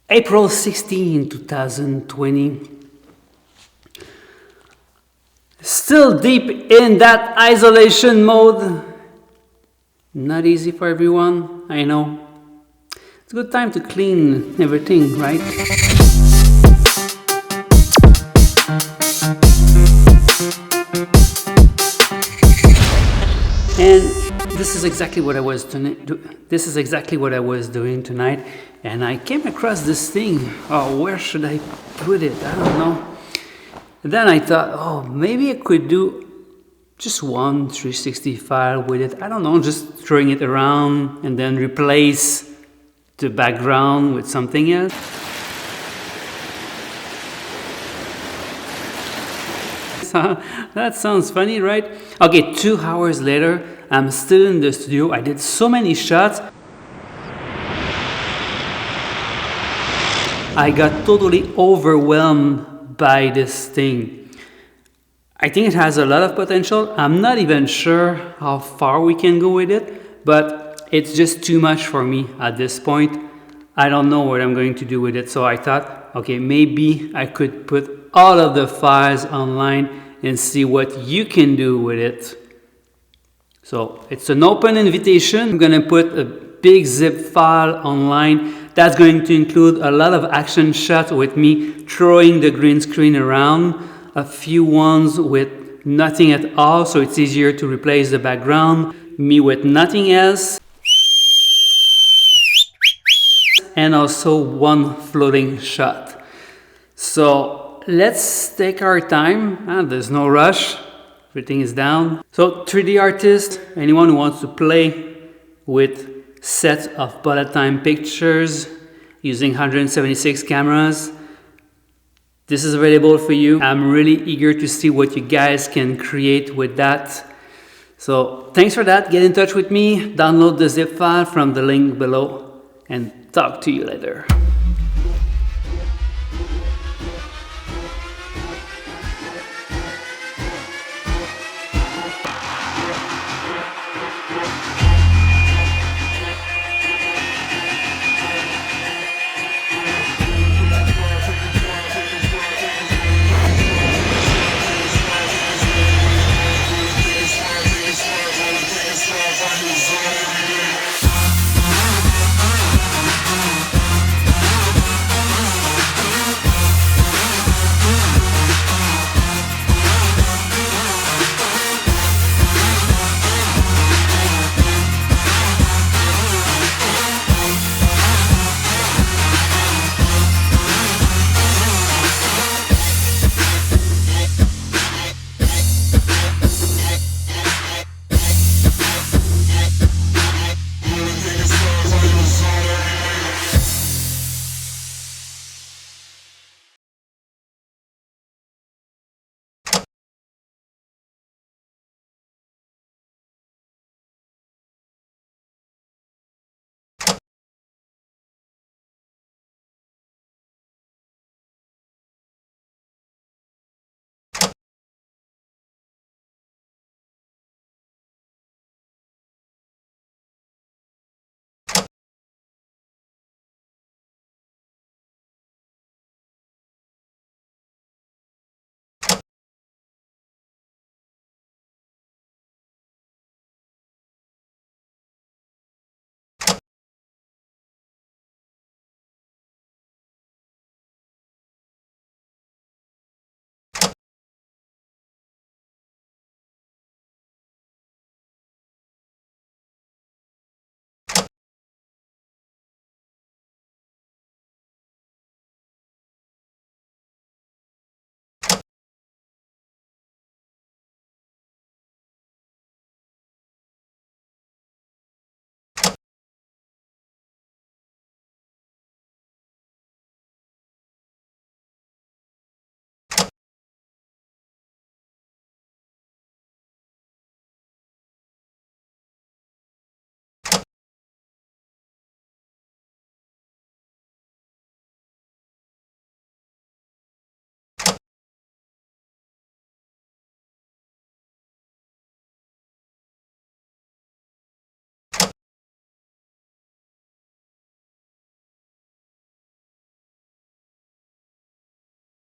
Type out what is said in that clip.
April 16, 2020. Still deep in that isolation mode. Not easy for everyone, I know. It's a good time to clean everything, right? And this is exactly what I was doing tonight, and I came across this thing. Oh, where should I put it? I don't know. And then I thought, oh, maybe I could do just one 360 file with it. I don't know, just throwing it around and then replace the background with something else. That sounds funny, right? Okay, 2 hours later, I'm still in the studio. I did so many shots. I got totally overwhelmed by this thing. I think it has a lot of potential. I'm not even sure how far we can go with it, but it's just too much for me at this point. I don't know what I'm going to do with it. So I thought, okay, maybe I could put all of the files online and see what you can do with it. So it's an open invitation. I'm gonna put a big zip file online. That's going to include a lot of action shots with me throwing the green screen around, a few ones with nothing at all, so it's easier to replace the background, me with nothing else, and also one floating shot. So let's take our time. There's no rush. Everything is down. So 3D artist, anyone who wants to play with sets of bullet-time pictures using 176 cameras, this is available for you. I'm really eager to see what you guys can create with that. So thanks for that. Get in touch with me. Download the zip file from the link below and talk to you later.